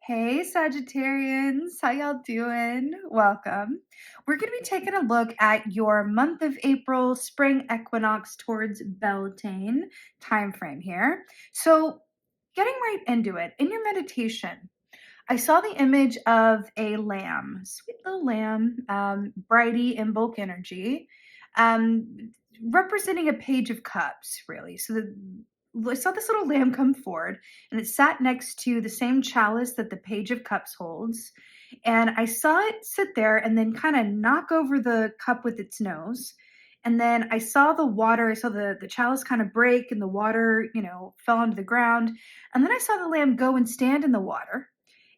Hey Sagittarians, how y'all doing? Welcome. We're going to be taking a look at your month of April spring equinox towards Beltane time frame here. So, getting right into it, in your meditation, I saw the image of a lamb, sweet little lamb, brighty in bulk energy, um, representing a page of cups, really. I saw this little lamb come forward, and it sat next to the same chalice that the page of cups holds. And I saw it sit there and then kind of knock over the cup with its nose. And then I saw the water, I saw the chalice kind of break and the water, fell onto the ground. And then I saw the lamb go and stand in the water.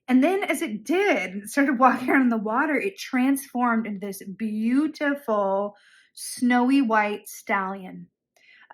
And then as it did, it started walking around in the water, it transformed into this beautiful snowy white stallion.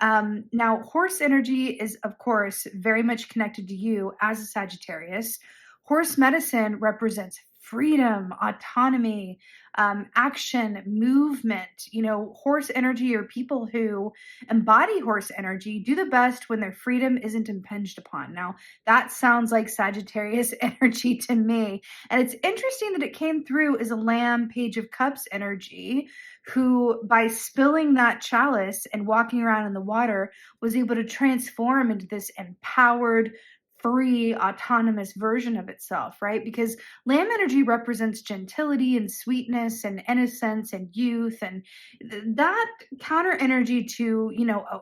Now, horse energy is, of course, very much connected to you as a Sagittarius. Horse medicine represents freedom, autonomy, action, movement. Horse energy, or people who embody horse energy, do the best when their freedom isn't impinged upon. Now, that sounds like Sagittarius energy to me. And it's interesting that it came through as a Lamb Page of Cups energy, who, by spilling that chalice and walking around in the water, was able to transform into this empowered, free, autonomous version of itself, right? Because lamb energy represents gentility and sweetness and innocence and youth, and that counter energy to,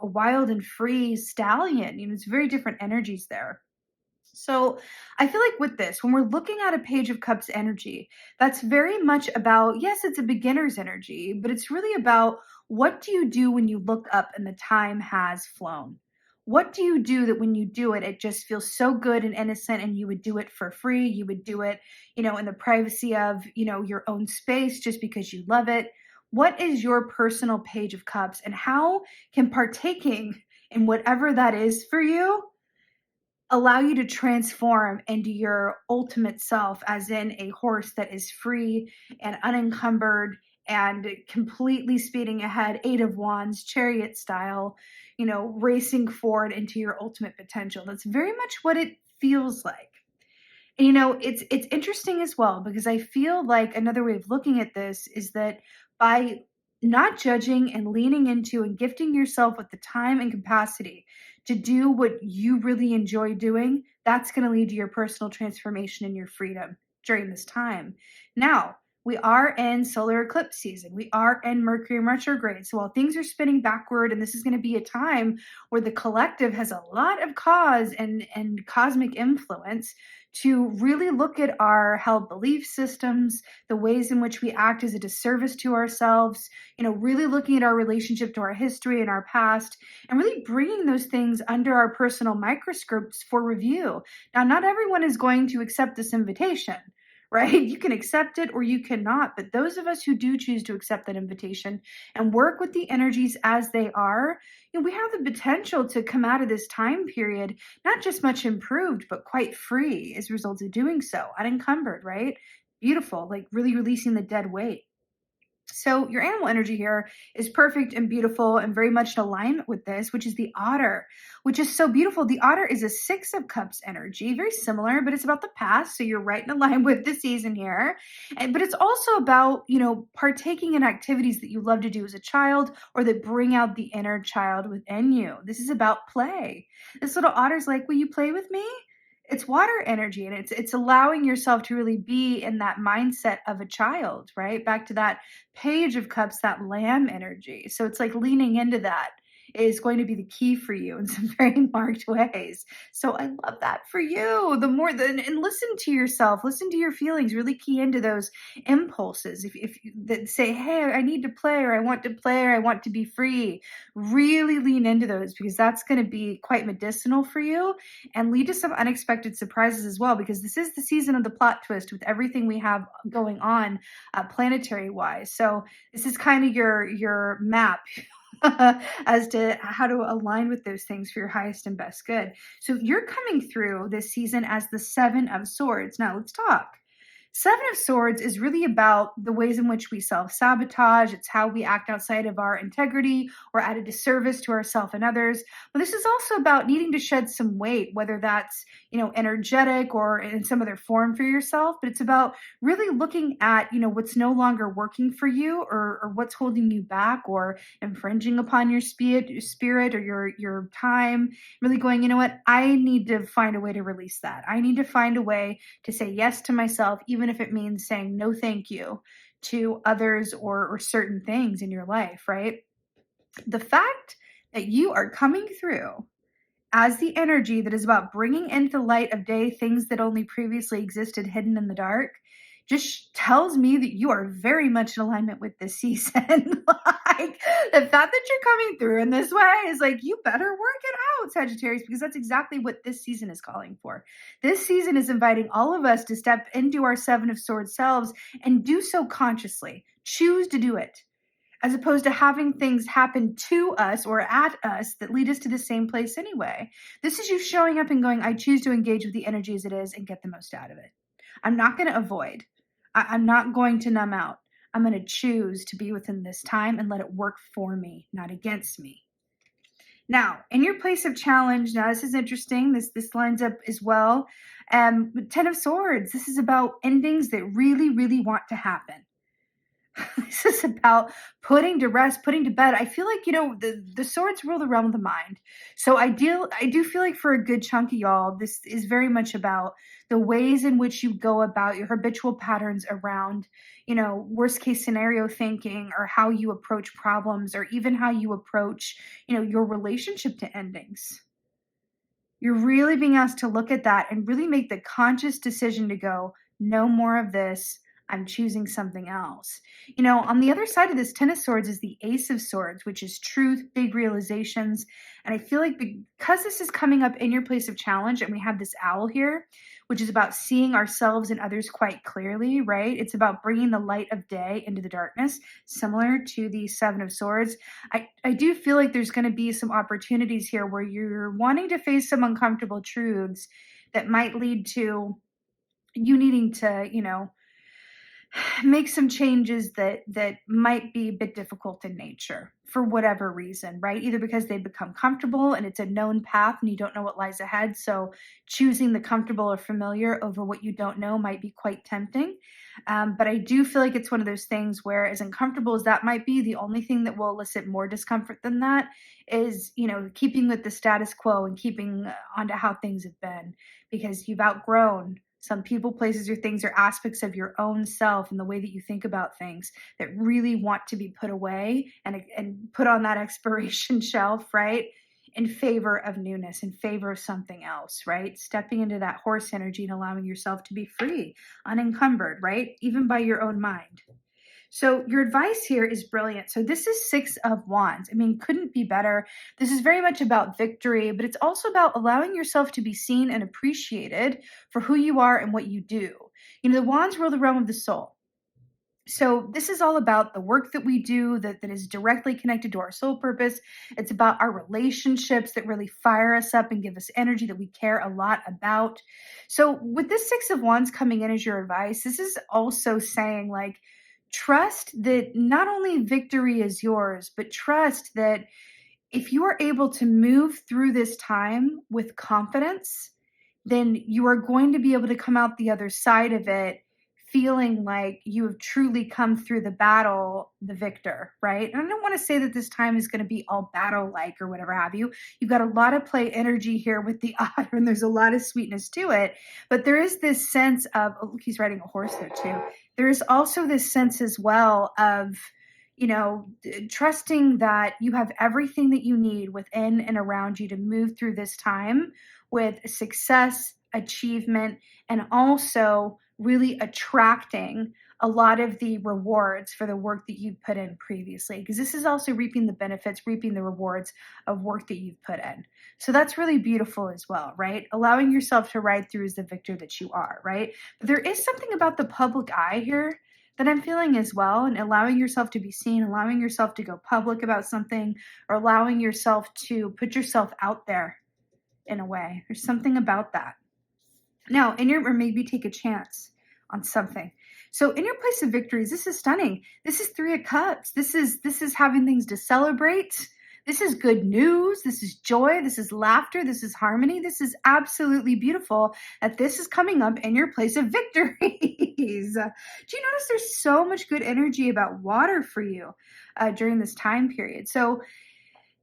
a wild and free stallion. It's very different energies there. So I feel like with this, when we're looking at a Page of Cups energy, that's very much about, yes, it's a beginner's energy, but it's really about, what do you do when you look up and the time has flown? What do you do that when you do it, it just feels so good and innocent, and you would do it for free? You would do it, in the privacy of, your own space, just because you love it. What is your personal Page of Cups, and how can partaking in whatever that is for you allow you to transform into your ultimate self, as in a horse that is free and unencumbered and completely speeding ahead, Eight of Wands, chariot style, racing forward into your ultimate potential? That's very much what it feels like. And, it's interesting as well, because I feel like another way of looking at this is that by not judging and leaning into and gifting yourself with the time and capacity to do what you really enjoy doing, that's going to lead to your personal transformation and your freedom during this time. Now, we are in solar eclipse season. We are in Mercury retrograde. So while things are spinning backward, and this is going to be a time where the collective has a lot of cause and cosmic influence to really look at our held belief systems, the ways in which we act as a disservice to ourselves, really looking at our relationship to our history and our past, and really bringing those things under our personal microscopes for review. Now, not everyone is going to accept this invitation, right? You can accept it or you cannot, but those of us who do choose to accept that invitation and work with the energies as they are, we have the potential to come out of this time period not just much improved, but quite free as a result of doing so, unencumbered, right? Beautiful, like really releasing the dead weight. So your animal energy here is perfect and beautiful and very much in alignment with this, which is the otter, which is so beautiful. The otter is a Six of Cups energy, very similar, but it's about the past. So you're right in line with the season here. But it's also about, partaking in activities that you love to do as a child, or that bring out the inner child within you. This is about play. This little otter's like, will you play with me? It's water energy, and it's allowing yourself to really be in that mindset of a child, right? Back to that Page of Cups, that lamb energy. So it's like leaning into that is going to be the key for you in some very marked ways. So I love that for you. And listen to yourself, listen to your feelings, really key into those impulses. If that say, hey, I need to play, or I want to play, or I want to be free, really lean into those, because that's going to be quite medicinal for you and lead to some unexpected surprises as well, because this is the season of the plot twist with everything we have going on planetary wise. So this is kind of your map as to how to align with those things for your highest and best good. So you're coming through this season as the Seven of Swords. Now let's talk. Seven of Swords is really about the ways in which we self-sabotage. It's how we act outside of our integrity or at a disservice to ourselves and others. But this is also about needing to shed some weight, whether that's, energetic or in some other form for yourself. But it's about really looking at, what's no longer working for you, or what's holding you back or infringing upon your spirit or your time. Really going, you know what? I need to find a way to release that. I need to find a way to say yes to myself, even if it means saying no thank you to others or certain things in your life, right? The fact that you are coming through as the energy that is about bringing into the light of day things that only previously existed hidden in the dark just tells me that you are very much in alignment with this season. Like, the fact that you're coming through in this way is like, you better work it out, Sagittarius, because that's exactly what this season is calling for. This season is inviting all of us to step into our Seven of Swords selves and do so consciously. Choose to do it, as opposed to having things happen to us or at us that lead us to the same place anyway. This is you showing up and going, I choose to engage with the energy as it is and get the most out of it. I'm not going to avoid. I'm not going to numb out. I'm going to choose to be within this time and let it work for me, not against me. Now, in your place of challenge, now this is interesting. This lines up as well. Ten of Swords. This is about endings that really, really want to happen. This is about putting to rest, putting to bed. I feel like, the swords rule the realm of the mind. So I do feel like for a good chunk of y'all, this is very much about the ways in which you go about your habitual patterns around, worst case scenario thinking, or how you approach problems, or even how you approach, your relationship to endings. You're really being asked to look at that and really make the conscious decision to go, no more of this. I'm choosing something else. On the other side of this Ten of Swords is the Ace of Swords, which is truth, big realizations. And I feel like because this is coming up in your place of challenge, and we have this owl here, which is about seeing ourselves and others quite clearly, right? It's about bringing the light of day into the darkness, similar to the Seven of Swords. I do feel like there's going to be some opportunities here where you're wanting to face some uncomfortable truths that might lead to you needing to, make some changes that might be a bit difficult in nature for whatever reason, right? Either because they become comfortable and it's a known path and you don't know what lies ahead. So choosing the comfortable or familiar over what you don't know might be quite tempting. But I do feel like it's one of those things where, as uncomfortable as that might be, the only thing that will elicit more discomfort than that is, keeping with the status quo and keeping onto how things have been, because you've outgrown some people, places, or things, or aspects of your own self and the way that you think about things that really want to be put away and put on that expiration shelf, right? In favor of newness, in favor of something else, right? Stepping into that horse energy and allowing yourself to be free, unencumbered, right? Even by your own mind. So your advice here is brilliant. So this is Six of Wands. I mean, couldn't be better. This is very much about victory, but it's also about allowing yourself to be seen and appreciated for who you are and what you do. The wands rule the realm of the soul. So this is all about the work that we do that is directly connected to our soul purpose. It's about our relationships that really fire us up and give us energy that we care a lot about. So with this Six of Wands coming in as your advice, this is also saying, like, trust that not only victory is yours, but trust that if you are able to move through this time with confidence, then you are going to be able to come out the other side of it feeling like you have truly come through the battle, the victor, right? And I don't want to say that this time is going to be all battle-like or whatever have you. You've got a lot of play energy here with the otter, and there's a lot of sweetness to it. But there is this sense of, oh, look, he's riding a horse there too. There is also this sense as well of, trusting that you have everything that you need within and around you to move through this time with success, achievement, and also really attracting a lot of the rewards for the work that you've put in previously, because this is also reaping the benefits, reaping the rewards of work that you've put in. So that's really beautiful as well, right? Allowing yourself to ride through as the victor that you are, right? But there is something about the public eye here that I'm feeling as well, and allowing yourself to be seen, allowing yourself to go public about something, or allowing yourself to put yourself out there in a way. There's something about that. Now, or maybe take a chance on something. So in your place of victories, this is stunning. This is Three of Cups. This is having things to celebrate. This is good news. This is joy. This is laughter. This is harmony. This is absolutely beautiful that this is coming up in your place of victories. Do you notice there's so much good energy about water for you during this time period? So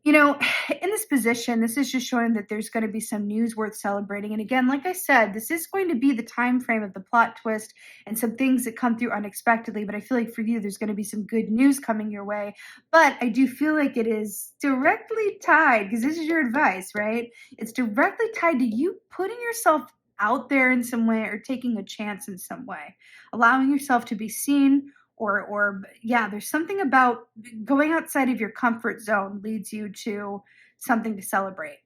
you know, in this position, this is just showing that there's going to be some news worth celebrating. And again, like I said, this is going to be the time frame of the plot twist and some things that come through unexpectedly. But I feel like for you, there's going to be some good news coming your way. But I do feel like it is directly tied, because this is your advice, right? It's directly tied to you putting yourself out there in some way or taking a chance in some way, allowing yourself to be seen, or yeah, there's something about going outside of your comfort zone leads you to something to celebrate.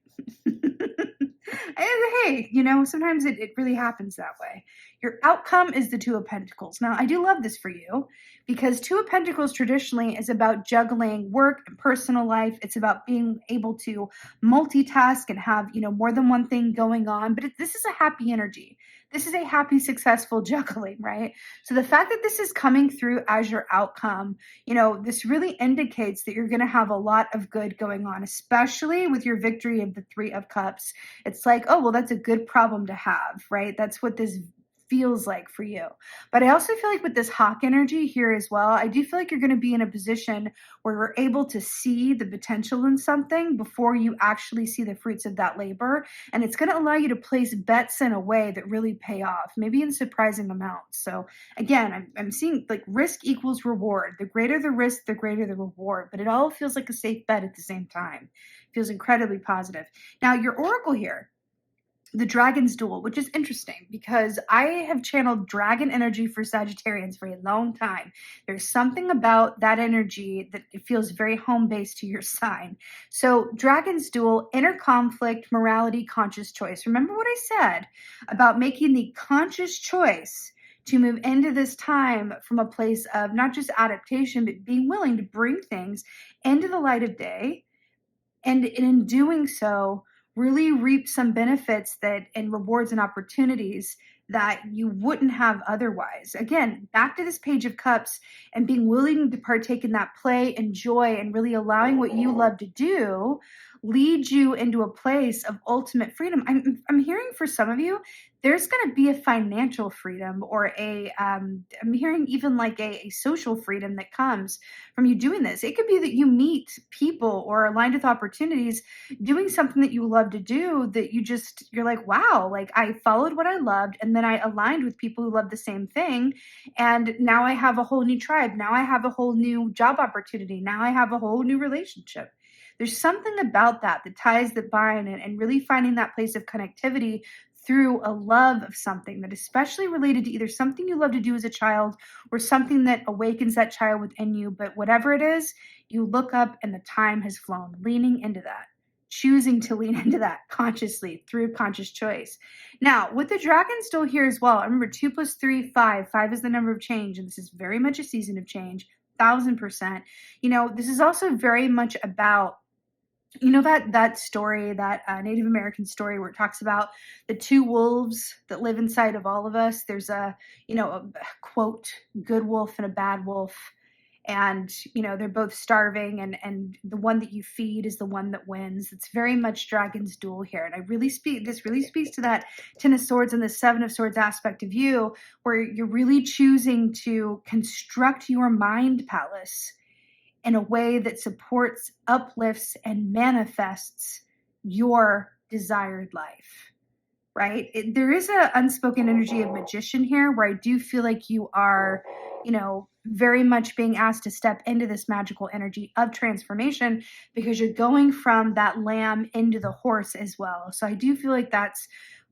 And hey, sometimes it really happens that way. Your outcome is the Two of Pentacles. Now, I do love this for you because Two of Pentacles traditionally is about juggling work and personal life. It's about being able to multitask and have, more than one thing going on. But this is a happy energy. This is a happy, successful juggling, right? So the fact that this is coming through as your outcome, this really indicates that you're going to have a lot of good going on, especially with your victory of the Three of Cups. It's like, oh, well, that's a good problem to have, right? That's what this feels like for you. But I also feel like with this hawk energy here as well, I do feel like you're going to be in a position where you're able to see the potential in something before you actually see the fruits of that labor. And it's going to allow you to place bets in a way that really pay off, maybe in surprising amounts. So again, I'm seeing like risk equals reward. The greater the risk, the greater the reward. But it all feels like a safe bet at the same time. It feels incredibly positive. Now, your oracle here, the Dragon's Duel, which is interesting because I have channeled dragon energy for Sagittarians for a long time. There's something about that energy that it feels very home-based to your sign. So Dragon's Duel, inner conflict, morality, conscious choice. Remember what I said about making the conscious choice to move into this time from a place of not just adaptation, but being willing to bring things into the light of day. And in doing so, really reap some benefits and rewards and opportunities that you wouldn't have otherwise. Again, back to this Page of Cups and being willing to partake in that play and joy and really allowing what you love to do lead you into a place of ultimate freedom. I'm hearing for some of you, there's going to be a financial freedom or I'm hearing even like a social freedom that comes from you doing this. It could be that you meet people or aligned with opportunities doing something that you love to do that you're like, wow, like I followed what I loved and then I aligned with people who love the same thing. And now I have a whole new tribe. Now I have a whole new job opportunity. Now I have a whole new relationship. There's something about that ties that bind and really finding that place of connectivity through a love of something that is especially related to either something you love to do as a child or something that awakens that child within you. But whatever it is, you look up and the time has flown, leaning into that, choosing to lean into that consciously through conscious choice. Now, with the dragon still here as well, remember 2 + 3, 5. 5 is the number of change, and this is very much a season of change, 1000%. This is also very much about that story, that Native American story where it talks about the two wolves that live inside of all of us. There's a quote, good wolf and a bad wolf. And, they're both starving and the one that you feed is the one that wins. It's very much Dragon's Duel here. And this really speaks to that 10 of Swords and the 7 of Swords aspect of you, where you're really choosing to construct your mind palace in a way that supports, uplifts, and manifests your desired life, right? There is an unspoken energy of magician here where I do feel like you are, very much being asked to step into this magical energy of transformation because you're going from that lamb into the horse as well. So I do feel like that's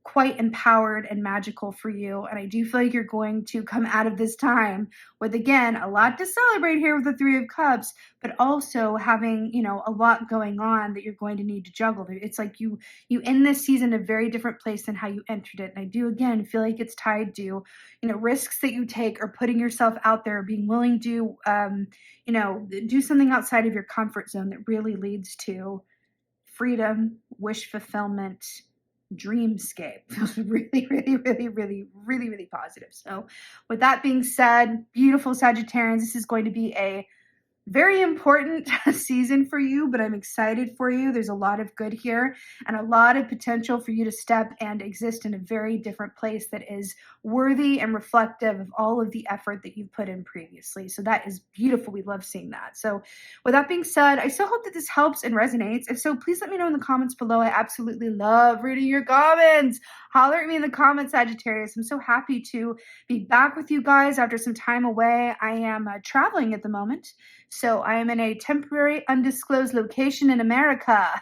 quite empowered and magical for you. And I do feel like you're going to come out of this time with, again, a lot to celebrate here with the Three of Cups, but also having, a lot going on that you're going to need to juggle. It's like you end this season a very different place than how you entered it. And I do, again, feel like it's tied to, risks that you take or putting yourself out there, being willing to, do something outside of your comfort zone that really leads to freedom, wish fulfillment, dreamscape. Feels really, really, really, really, really, really positive. So with that being said, beautiful Sagittarians, this is going to be a very important season for you, but I'm excited for you. There's a lot of good here and a lot of potential for you to step and exist in a very different place that is worthy and reflective of all of the effort that you've put in previously. So that is beautiful. We love seeing that. So with that being said, I so hope that this helps and resonates. If so, please let me know in the comments below. I absolutely love reading your comments. Holler at me in the comments, Sagittarius. I'm so happy to be back with you guys after some time away. I am traveling at the moment. So I am in a temporary undisclosed location in America.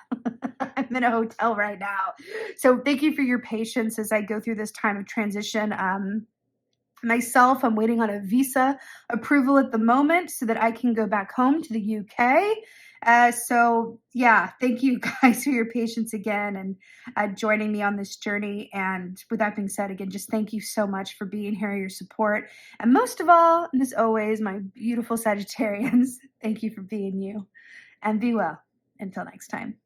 I'm in a hotel right now. So thank you for your patience as I go through this time of transition. Myself, I'm waiting on a visa approval at the moment so that I can go back home to the UK. So yeah, thank you guys for your patience again and joining me on this journey. And with that being said, again, just thank you so much for being here, your support. And most of all, and as always, my beautiful Sagittarians, thank you for being you. And be well. Until next time.